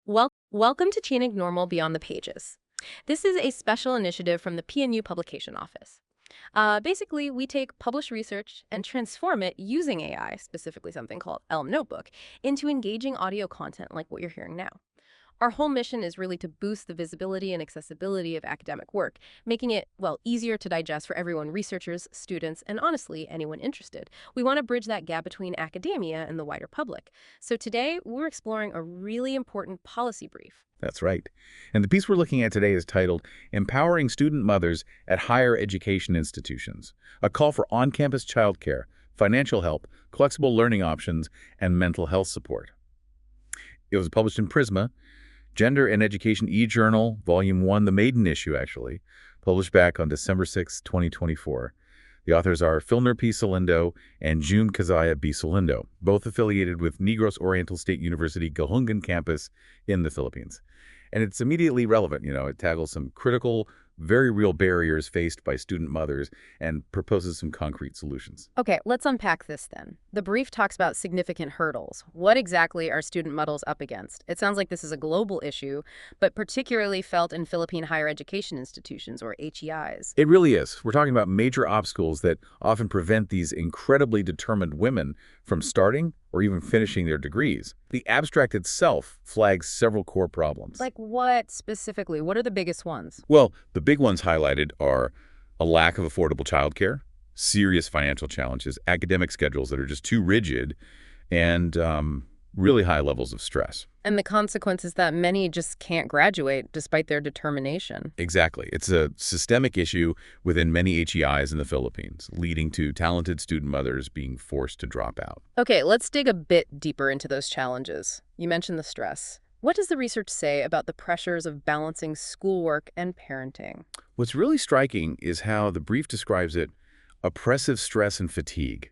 Welcome to TINIG Normal Beyond the Pages. This is a special initiative from the PNU Publication Office. Basically, we take published research and transform it using AI, specifically something called Elm Notebook, into engaging audio content like what you're hearing now. Our whole mission is really to boost the visibility and accessibility of academic work, making it, well, easier to digest for everyone, researchers, students, and honestly, anyone interested. We want to bridge that gap between academia and the wider public. So today, we're exploring a really important policy brief. That's right. And the piece we're looking at today is titled Empowering Student Mothers at Higher Education Institutions, a call for on-campus childcare, financial help, flexible learning options, and mental health support. It was published in PRISMA, Gender and Education e-Journal, Volume 1, the maiden issue, actually, published back on December 6, 2024. The authors are Philner P. Salindo and Keziah B. Salindo, both affiliated with Negros Oriental State University Guihulngan campus in the Philippines. And it's immediately relevant, it tackles some critical, very real barriers faced by student mothers and proposes some concrete solutions. Okay, let's unpack this then. The brief talks about significant hurdles. What exactly are student mothers up against? It sounds like this is a global issue, but particularly felt in Philippine higher education institutions, or HEIs. It really is. We're talking about major obstacles that often prevent these incredibly determined women from starting or even finishing their degrees. The abstract itself flags several core problems. Like what specifically? What are the biggest ones? Well, the big ones highlighted are a lack of affordable childcare, serious financial challenges, academic schedules that are just too rigid, and really high levels of stress. And the consequence is that many just can't graduate despite their determination. Exactly. It's a systemic issue within many HEIs in the Philippines, leading to talented student mothers being forced to drop out. Okay, let's dig a bit deeper into those challenges. You mentioned the stress. What does the research say about the pressures of balancing schoolwork and parenting? What's really striking is how the brief describes it: oppressive stress and fatigue.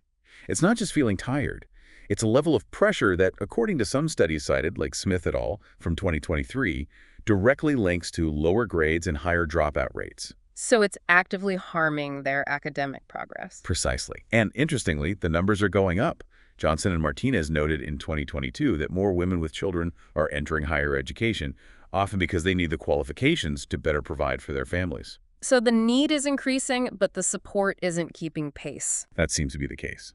It's not just feeling tired. It's a level of pressure that, according to some studies cited, like Smith et al. From 2023, directly links to lower grades and higher dropout rates. So it's actively harming their academic progress. Precisely. And interestingly, the numbers are going up. Johnson and Martinez noted in 2022 that more women with children are entering higher education, often because they need the qualifications to better provide for their families. So the need is increasing, but the support isn't keeping pace. That seems to be the case.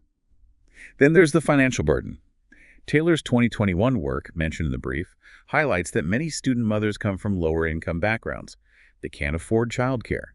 Then there's the financial burden. Taylor's 2021 work, mentioned in the brief, highlights that many student mothers come from lower-income backgrounds. They can't afford childcare,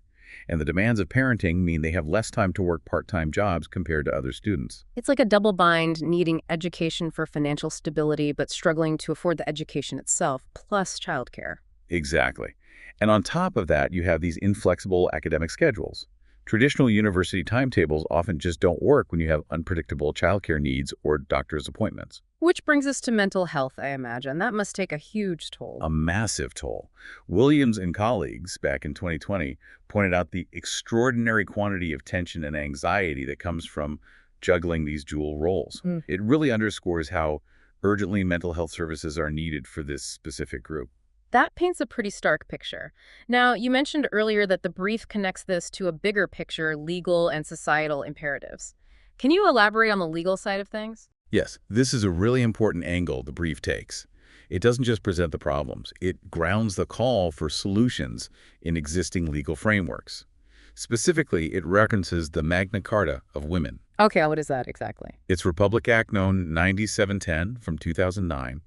and the demands of parenting mean they have less time to work part-time jobs compared to other students. It's like a double bind, needing education for financial stability, but struggling to afford the education itself, plus childcare. Exactly. And on top of that, you have these inflexible academic schedules. Traditional university timetables often just don't work when you have unpredictable childcare needs or doctor's appointments. Which brings us to mental health, I imagine. That must take a huge toll. A massive toll. Williams and colleagues back in 2020 pointed out the extraordinary quantity of tension and anxiety that comes from juggling these dual roles. It really underscores how urgently mental health services are needed for this specific group. That paints a pretty stark picture. Now, you mentioned earlier that the brief connects this to a bigger picture, legal and societal imperatives. Can you elaborate on the legal side of things? Yes, this is a really important angle the brief takes. It doesn't just present the problems, it grounds the call for solutions in existing legal frameworks. Specifically, it references the Magna Carta of women. Okay, what is that exactly? It's Republic Act known 9710 from 2009,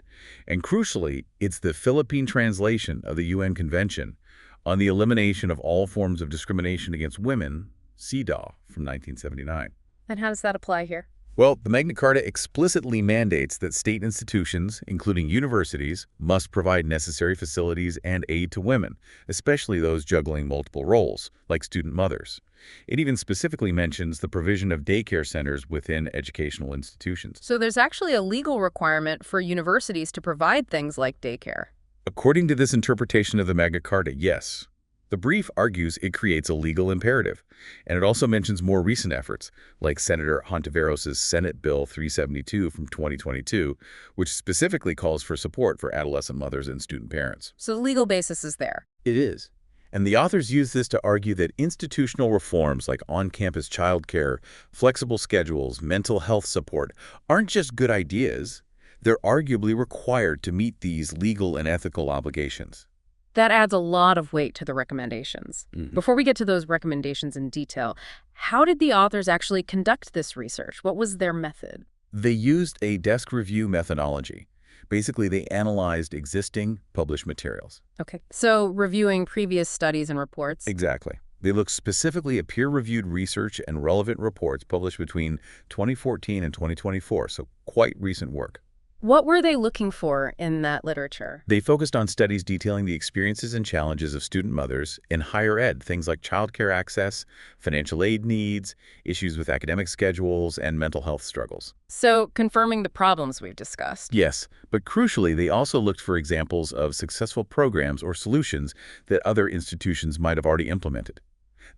and crucially, it's the Philippine translation of the UN Convention on the Elimination of All Forms of Discrimination Against Women, CEDAW, from 1979. And how does that apply here? Well, the Magna Carta explicitly mandates that state institutions, including universities, must provide necessary facilities and aid to women, especially those juggling multiple roles, like student mothers. It even specifically mentions the provision of daycare centers within educational institutions. So there's actually a legal requirement for universities to provide things like daycare. According to this interpretation of the Magna Carta, yes. The brief argues it creates a legal imperative, and it also mentions more recent efforts, like Senator Hontiveros' Senate Bill 372 from 2022, which specifically calls for support for adolescent mothers and student parents. So the legal basis is there. It is. And the authors use this to argue that institutional reforms like on-campus childcare, flexible schedules, mental health support aren't just good ideas. They're arguably required to meet these legal and ethical obligations. That adds a lot of weight to the recommendations. Before we get to those recommendations in detail, how did the authors actually conduct this research? What was their method? They used a desk review methodology. Basically, they analyzed existing published materials. Okay. So reviewing previous studies and reports. Exactly. They looked specifically at peer-reviewed research and relevant reports published between 2014 and 2024, so quite recent work. What were they looking for in that literature? They focused on studies detailing the experiences and challenges of student mothers in higher ed, things like childcare access, financial aid needs, issues with academic schedules, and mental health struggles. So confirming the problems we've discussed. Yes, but crucially, they also looked for examples of successful programs or solutions that other institutions might have already implemented.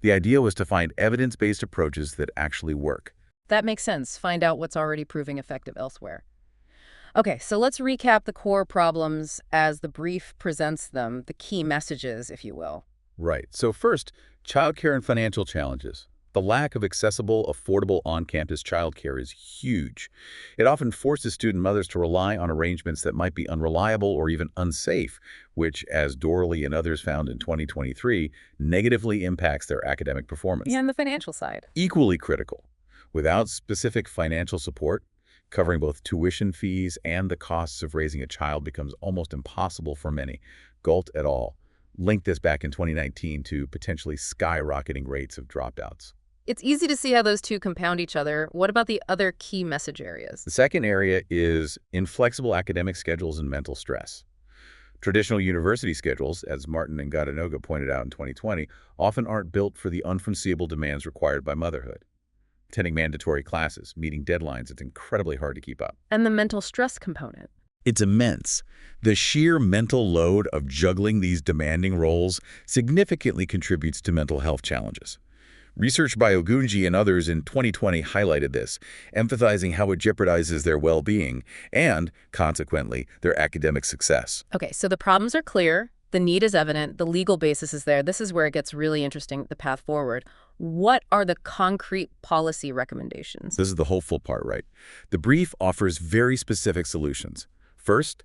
The idea was to find evidence-based approaches that actually work. That makes sense. Find out what's already proving effective elsewhere. Okay, so let's recap the core problems as the brief presents them, the key messages, if you will. Right. So first, childcare and financial challenges. The lack of accessible, affordable on-campus childcare is huge. It often forces student mothers to rely on arrangements that might be unreliable or even unsafe, which, as Dorley and others found in 2023, negatively impacts their academic performance. And the financial side. Equally critical. Without specific financial support, covering both tuition fees and the costs of raising a child becomes almost impossible for many. Galt et al. Linked this back in 2019 to potentially skyrocketing rates of dropouts. It's easy to see how those two compound each other. What about the other key message areas? The second area is inflexible academic schedules and mental stress. Traditional university schedules, as Martin and Guihulngan pointed out in 2020, often aren't built for the unforeseeable demands required by motherhood. Attending mandatory classes, meeting deadlines, it's incredibly hard to keep up. And the mental stress component. It's immense. The sheer mental load of juggling these demanding roles significantly contributes to mental health challenges. Research by Ogunji and others in 2020 highlighted this, emphasizing how it jeopardizes their well-being and, consequently, their academic success. Okay, so the problems are clear. The need is evident. The legal basis is there. This is where it gets really interesting, the path forward. What are the concrete policy recommendations? This is the hopeful part, right? The brief offers very specific solutions. First,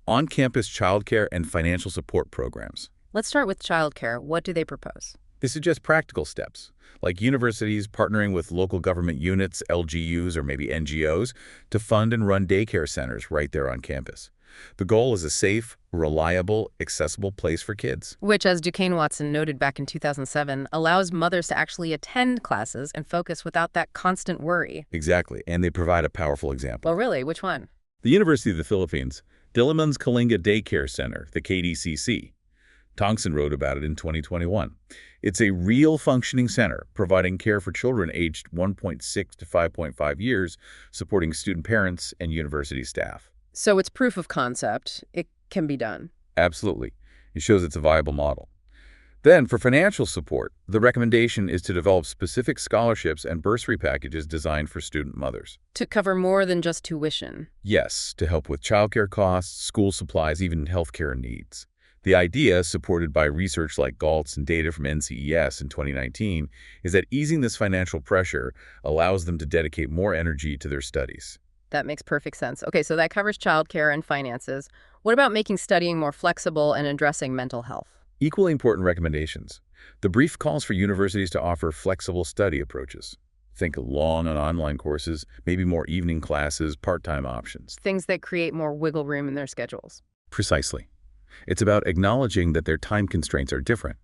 on-campus childcare and financial support programs. Let's start with childcare. What do they propose? They suggest practical steps, like universities partnering with local government units, LGUs, or maybe NGOs, to fund and run daycare centers right there on campus. The goal is a safe, reliable, accessible place for kids. Which, as Duquesne Watson noted back in 2007, allows mothers to actually attend classes and focus without that constant worry. Exactly, and they provide a powerful example. Well, really, which one? The University of the Philippines, Diliman's Kalinga Daycare Center, the KDCC. Tongson wrote about it in 2021. It's a real functioning center, providing care for children aged 1.6 to 5.5 years, supporting student parents and university staff. So it's proof of concept. It can be done. Absolutely. It shows it's a viable model. Then, for financial support, the recommendation is to develop specific scholarships and bursary packages designed for student mothers. To cover more than just tuition. Yes, to help with childcare costs, school supplies, even healthcare needs. The idea, supported by research like Galt's and data from NCES in 2019, is that easing this financial pressure allows them to dedicate more energy to their studies. That makes perfect sense. Okay, so that covers childcare and finances. What about making studying more flexible and addressing mental health? Equally important recommendations. The brief calls for universities to offer flexible study approaches. Think long and online courses, maybe more evening classes, part-time options. Things that create more wiggle room in their schedules. Precisely. It's about acknowledging that their time constraints are different.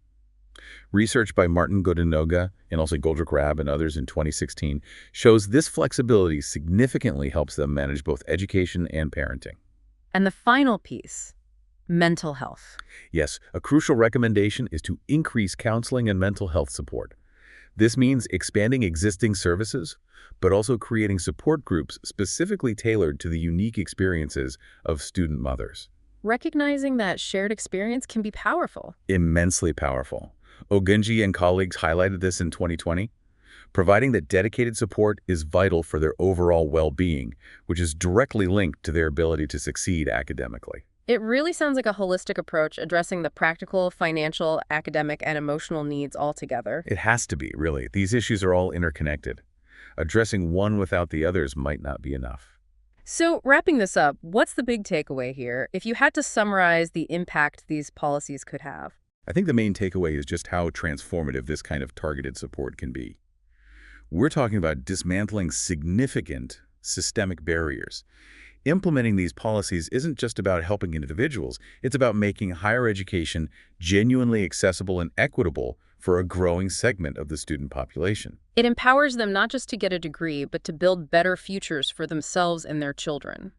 Research by Martin Guihulngan and also Goldrick Rab and others in 2016 shows this flexibility significantly helps them manage both education and parenting. And the final piece, mental health. Yes, a crucial recommendation is to increase counseling and mental health support. This means expanding existing services, but also creating support groups specifically tailored to the unique experiences of student mothers. Recognizing that shared experience can be powerful. Immensely powerful. Ogunji and colleagues highlighted this in 2020. Providing that dedicated support is vital for their overall well-being, which is directly linked to their ability to succeed academically. It really sounds like a holistic approach, addressing the practical, financial, academic, and emotional needs all together. It has to be, really. These issues are all interconnected. Addressing one without the others might not be enough. So, wrapping this up, what's the big takeaway here if you had to summarize the impact these policies could have? I think the main takeaway is just how transformative this kind of targeted support can be. We're talking about dismantling significant systemic barriers. Implementing these policies isn't just about helping individuals, it's about making higher education genuinely accessible and equitable for a growing segment of the student population. It empowers them not just to get a degree, but to build better futures for themselves and their children.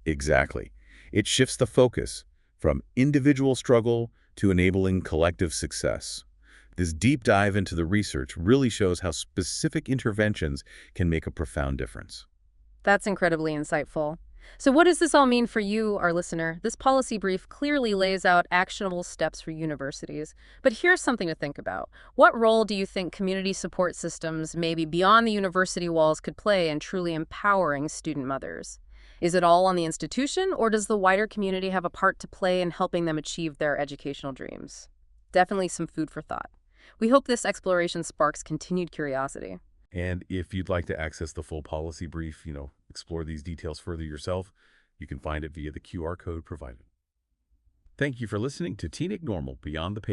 Exactly. It shifts the focus from individual struggle to enabling collective success. This deep dive into the research really shows how specific interventions can make a profound difference. That's incredibly insightful. So what does this all mean for you, our listener? This policy brief clearly lays out actionable steps for universities. But here's something to think about. What role do you think community support systems, maybe beyond the university walls, could play in truly empowering student mothers? Is it all on the institution, or does the wider community have a part to play in helping them achieve their educational dreams? Definitely some food for thought. We hope this exploration sparks continued curiosity. And if you'd like to access the full policy brief, explore these details further yourself, you can find it via the QR code provided. Thank you for listening to TINIG Normal Beyond the Page.